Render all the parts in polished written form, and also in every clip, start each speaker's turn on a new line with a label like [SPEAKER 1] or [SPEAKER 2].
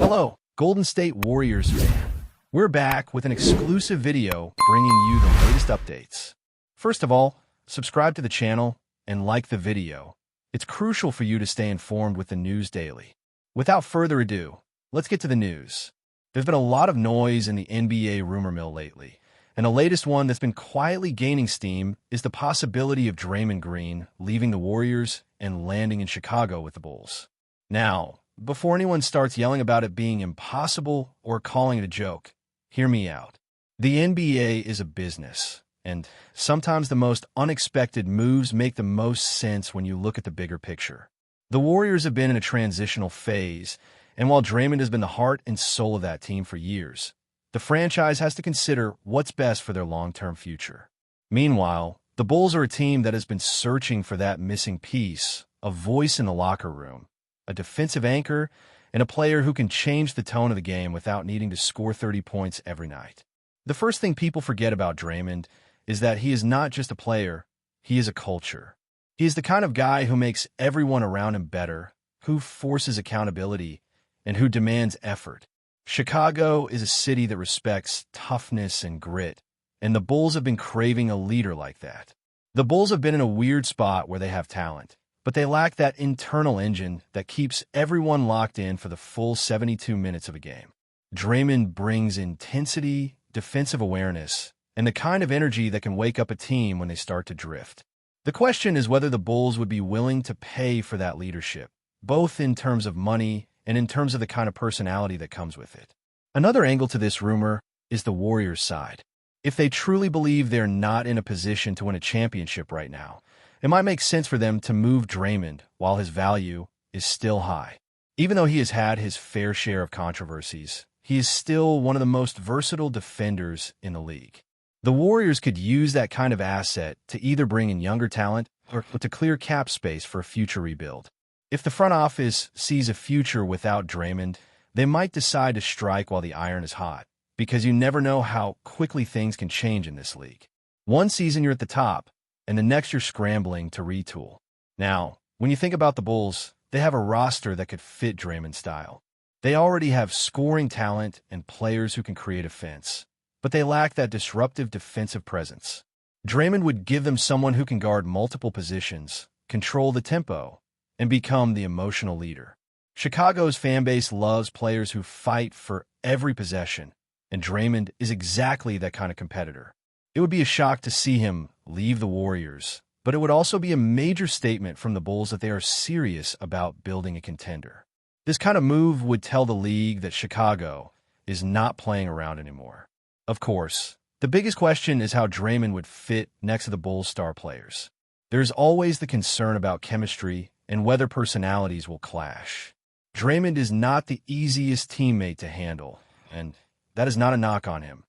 [SPEAKER 1] Hello, Golden State Warriors fan. We're back with an exclusive video bringing you the latest updates. First of all, subscribe to the channel and like the video. It's crucial for you to stay informed with the news daily. Without further ado, let's get to the news. There's been a lot of noise in the NBA rumor mill lately, and the latest one that's been quietly gaining steam is the possibility of Draymond Green leaving the Warriors and landing in Chicago with the Bulls. Now, before anyone starts yelling about it being impossible or calling it a joke, hear me out. The NBA is a business, and sometimes the most unexpected moves make the most sense when you look at the bigger picture. The Warriors have been in a transitional phase, and while Draymond has been the heart and soul of that team for years, the franchise has to consider what's best for their long-term future. Meanwhile, the Bulls are a team that has been searching for that missing piece, a voice in the locker room, a defensive anchor, and a player who can change the tone of the game without needing to score 30 points every night. The first thing people forget about Draymond is that he is not just a player, he is a culture. He is the kind of guy who makes everyone around him better, who forces accountability, and who demands effort. Chicago is a city that respects toughness and grit, and the Bulls have been craving a leader like that. The Bulls have been in a weird spot where they have talent, but they lack that internal engine that keeps everyone locked in for the full 72 minutes of a game. Draymond brings intensity, defensive awareness, and the kind of energy that can wake up a team when they start to drift. The question is whether the Bulls would be willing to pay for that leadership, both in terms of money and in terms of the kind of personality that comes with it. Another angle to this rumor is the Warriors' side. If they truly believe they're not in a position to win a championship right now, it might make sense for them to move Draymond while his value is still high. Even though he has had his fair share of controversies, he is still one of the most versatile defenders in the league. The Warriors could use that kind of asset to either bring in younger talent or to clear cap space for a future rebuild. If the front office sees a future without Draymond, they might decide to strike while the iron is hot, because you never know how quickly things can change in this league. One season you're at the top, and the next you're scrambling to retool. Now, when you think about the Bulls, they have a roster that could fit Draymond's style. They already have scoring talent and players who can create offense, but they lack that disruptive defensive presence. Draymond would give them someone who can guard multiple positions, control the tempo, and become the emotional leader. Chicago's fanbase loves players who fight for every possession, and Draymond is exactly that kind of competitor. It would be a shock to see him leave the Warriors, but it would also be a major statement from the Bulls that they are serious about building a contender. This kind of move would tell the league that Chicago is not playing around anymore. Of course, the biggest question is how Draymond would fit next to the Bulls' star players. There's always the concern about chemistry and whether personalities will clash. Draymond is not the easiest teammate to handle, and that is not a knock on him.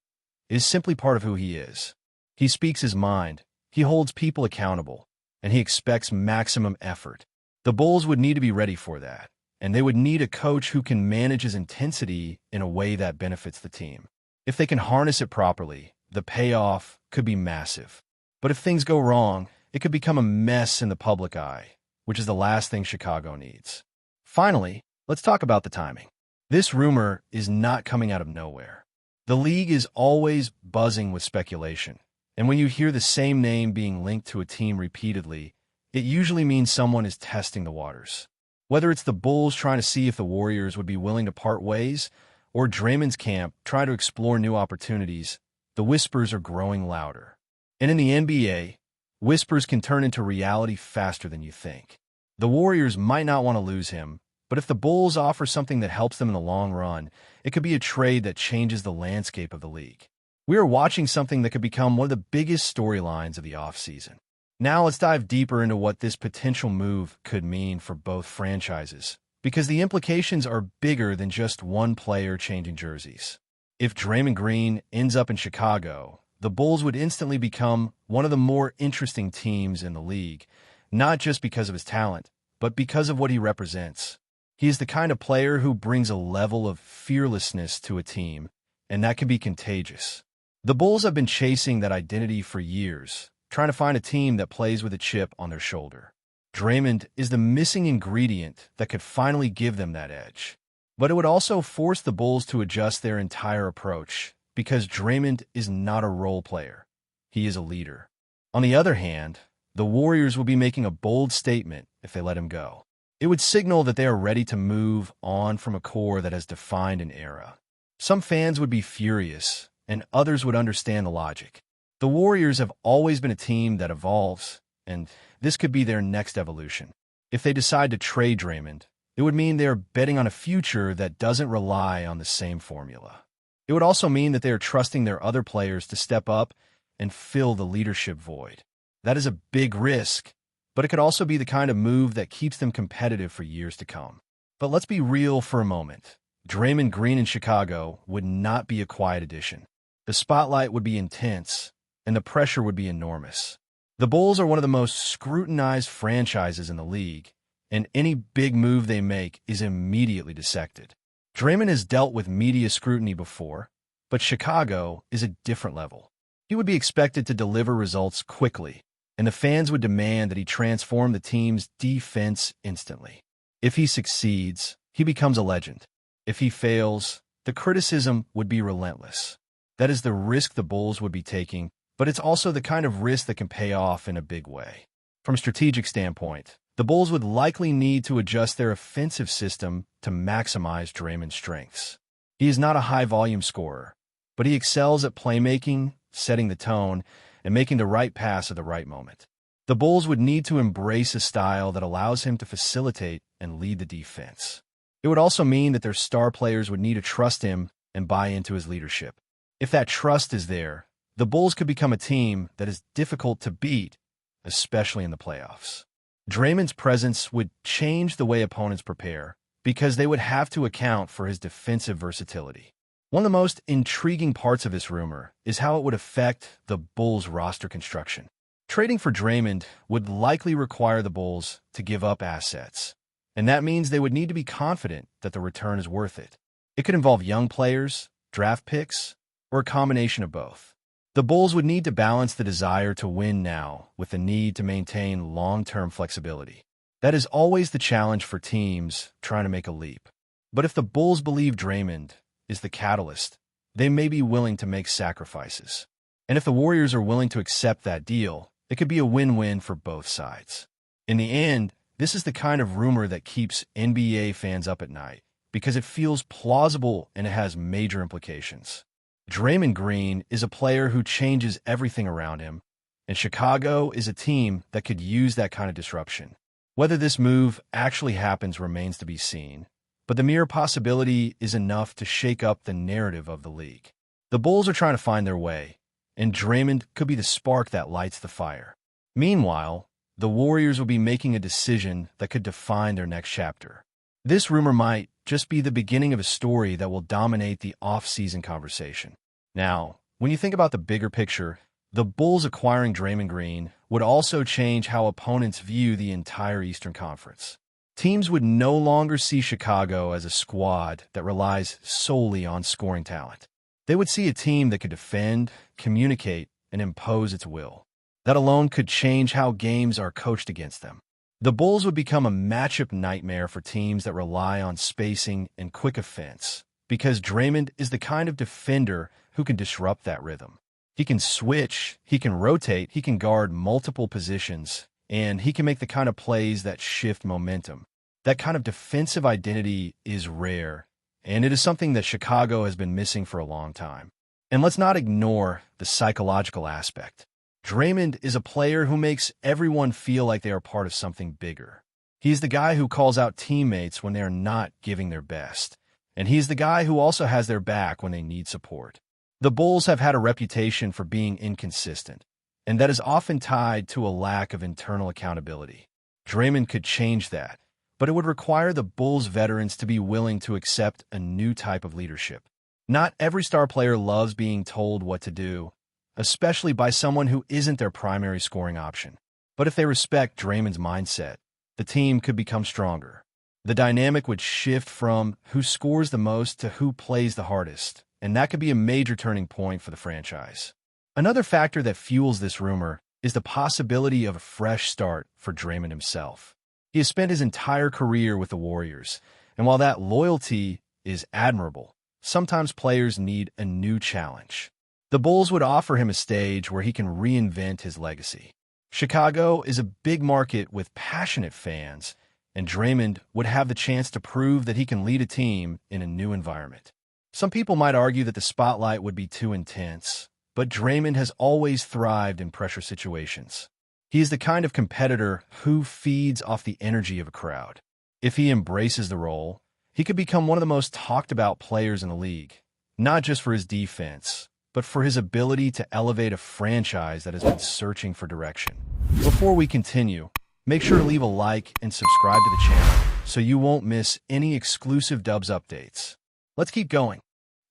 [SPEAKER 1] It is simply part of who he is. He speaks his mind, he holds people accountable, and he expects maximum effort. The Bulls would need to be ready for that, and they would need a coach who can manage his intensity in a way that benefits the team. If they can harness it properly, the payoff could be massive. But if things go wrong, it could become a mess in the public eye, which is the last thing Chicago needs. Finally, let's talk about the timing. This rumor is not coming out of nowhere. The league is always buzzing with speculation, and when you hear the same name being linked to a team repeatedly, it usually means someone is testing the waters. Whether it's the Bulls trying to see if the Warriors would be willing to part ways, or Draymond's camp trying to explore new opportunities, the whispers are growing louder. And in the NBA, whispers can turn into reality faster than you think. The Warriors might not want to lose him, but if the Bulls offer something that helps them in the long run, it could be a trade that changes the landscape of the league. We are watching something that could become one of the biggest storylines of the offseason. Now let's dive deeper into what this potential move could mean for both franchises, because the implications are bigger than just one player changing jerseys. If Draymond Green ends up in Chicago, the Bulls would instantly become one of the more interesting teams in the league, not just because of his talent, but because of what he represents. He is the kind of player who brings a level of fearlessness to a team, and that can be contagious. The Bulls have been chasing that identity for years, trying to find a team that plays with a chip on their shoulder. Draymond is the missing ingredient that could finally give them that edge. But it would also force the Bulls to adjust their entire approach, because Draymond is not a role player. He is a leader. On the other hand, the Warriors will be making a bold statement if they let him go. It would signal that they are ready to move on from a core that has defined an era. Some fans would be furious, and others would understand the logic. The Warriors have always been a team that evolves, and this could be their next evolution. If they decide to trade Draymond, it would mean they are betting on a future that doesn't rely on the same formula. It would also mean that they are trusting their other players to step up and fill the leadership void. That is a big risk, but it could also be the kind of move that keeps them competitive for years to come. But let's be real for a moment. Draymond Green in Chicago would not be a quiet addition. The spotlight would be intense, and the pressure would be enormous. The Bulls are one of the most scrutinized franchises in the league, and any big move they make is immediately dissected. Draymond has dealt with media scrutiny before, but Chicago is a different level. He would be expected to deliver results quickly, and the fans would demand that he transform the team's defense instantly. If he succeeds, he becomes a legend. If he fails, the criticism would be relentless. That is the risk the Bulls would be taking, but it's also the kind of risk that can pay off in a big way. From a strategic standpoint, the Bulls would likely need to adjust their offensive system to maximize Draymond's strengths. He is not a high-volume scorer, but he excels at playmaking, setting the tone, and making the right pass at the right moment. The Bulls would need to embrace a style that allows him to facilitate and lead the defense. It would also mean that their star players would need to trust him and buy into his leadership. If that trust is there, the Bulls could become a team that is difficult to beat, especially in the playoffs. Draymond's presence would change the way opponents prepare because they would have to account for his defensive versatility. One of the most intriguing parts of this rumor is how it would affect the Bulls' roster construction. Trading for Draymond would likely require the Bulls to give up assets, and that means they would need to be confident that the return is worth it. It could involve young players, draft picks, or a combination of both. The Bulls would need to balance the desire to win now with the need to maintain long-term flexibility. That is always the challenge for teams trying to make a leap. But if the Bulls believe Draymond is the catalyst, they may be willing to make sacrifices. And if the Warriors are willing to accept that deal, it could be a win-win for both sides. In the end, this is the kind of rumor that keeps NBA fans up at night because it feels plausible and it has major implications. Draymond Green is a player who changes everything around him, and Chicago is a team that could use that kind of disruption. Whether this move actually happens remains to be seen, but the mere possibility is enough to shake up the narrative of the league. The Bulls are trying to find their way, and Draymond could be the spark that lights the fire. Meanwhile, the Warriors will be making a decision that could define their next chapter. This rumor might just be the beginning of a story that will dominate the off-season conversation. Now, when you think about the bigger picture, the Bulls acquiring Draymond Green would also change how opponents view the entire Eastern Conference. Teams would no longer see Chicago as a squad that relies solely on scoring talent. They would see a team that could defend, communicate, and impose its will. That alone could change how games are coached against them. The Bulls would become a matchup nightmare for teams that rely on spacing and quick offense, because Draymond is the kind of defender who can disrupt that rhythm. He can switch, he can rotate, he can guard multiple positions, and he can make the kind of plays that shift momentum. That kind of defensive identity is rare, and it is something that Chicago has been missing for a long time. And let's not ignore the psychological aspect. Draymond is a player who makes everyone feel like they are part of something bigger. He's the guy who calls out teammates when they are not giving their best, and he's the guy who also has their back when they need support. The Bulls have had a reputation for being inconsistent, and that is often tied to a lack of internal accountability. Draymond could change that, but it would require the Bulls veterans to be willing to accept a new type of leadership. Not every star player loves being told what to do, especially by someone who isn't their primary scoring option. But if they respect Draymond's mindset, the team could become stronger. The dynamic would shift from who scores the most to who plays the hardest, and that could be a major turning point for the franchise. Another factor that fuels this rumor is the possibility of a fresh start for Draymond himself. He has spent his entire career with the Warriors, and while that loyalty is admirable. Sometimes players need a new challenge. The Bulls would offer him a stage where he can reinvent his legacy. Chicago is a big market with passionate fans, and Draymond would have the chance to prove that he can lead a team in a new environment. Some people might argue that the spotlight would be too intense, but Draymond has always thrived in pressure situations. He is the kind of competitor who feeds off the energy of a crowd. If he embraces the role, he could become one of the most talked about players in the league, not just for his defense, but for his ability to elevate a franchise that has been searching for direction. Before we continue, make sure to leave a like and subscribe to the channel so you won't miss any exclusive Dubs updates. Let's keep going.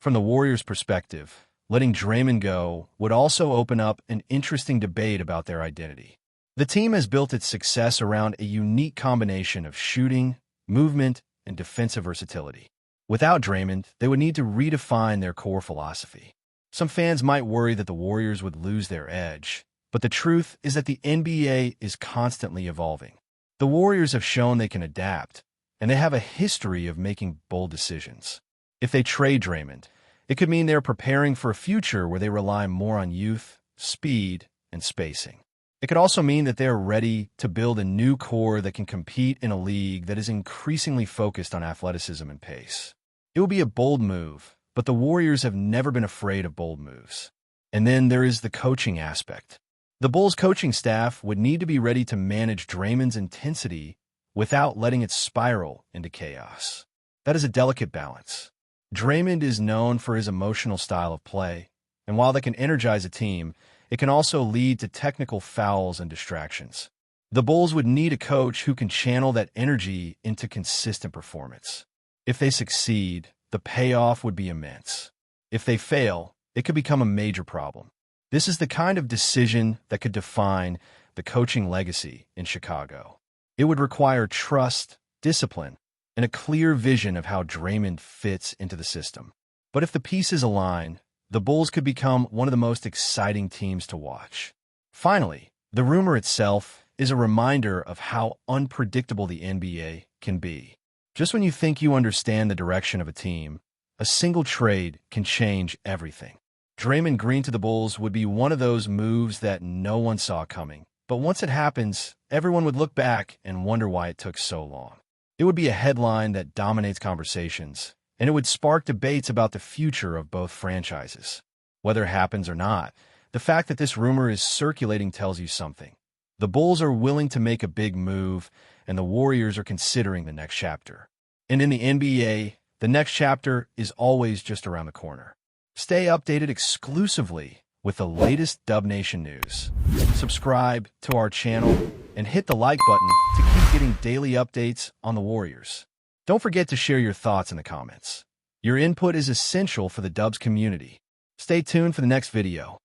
[SPEAKER 1] From the Warriors' perspective, letting Draymond go would also open up an interesting debate about their identity. The team has built its success around a unique combination of shooting, movement, and defensive versatility. Without Draymond, they would need to redefine their core philosophy. Some fans might worry that the Warriors would lose their edge, but the truth is that the NBA is constantly evolving. The Warriors have shown they can adapt, and they have a history of making bold decisions. If they trade Draymond, it could mean they're preparing for a future where they rely more on youth, speed, and spacing. It could also mean that they're ready to build a new core that can compete in a league that is increasingly focused on athleticism and pace. It will be a bold move, but the Warriors have never been afraid of bold moves. And then there is the coaching aspect. The Bulls' coaching staff would need to be ready to manage Draymond's intensity without letting it spiral into chaos. That is a delicate balance. Draymond is known for his emotional style of play, and while that can energize a team, it can also lead to technical fouls and distractions. The Bulls would need a coach who can channel that energy into consistent performance. If they succeed, the payoff would be immense. If they fail, it could become a major problem. This is the kind of decision that could define the coaching legacy in Chicago. It would require trust, discipline, and a clear vision of how Draymond fits into the system. But if the pieces align, the Bulls could become one of the most exciting teams to watch. Finally, the rumor itself is a reminder of how unpredictable the NBA can be. Just when you think you understand the direction of a team, a single trade can change everything. Draymond Green to the Bulls would be one of those moves that no one saw coming. But once it happens, everyone would look back and wonder why it took so long. It would be a headline that dominates conversations, and it would spark debates about the future of both franchises. Whether it happens or not, the fact that this rumor is circulating tells you something. The Bulls are willing to make a big move, and the Warriors are considering the next chapter. And in the NBA, the next chapter is always just around the corner. Stay updated exclusively with the latest Dub Nation news. Subscribe to our channel and hit the like button to keep getting daily updates on the Warriors. Don't forget to share your thoughts in the comments. Your input is essential for the Dubs community. Stay tuned for the next video.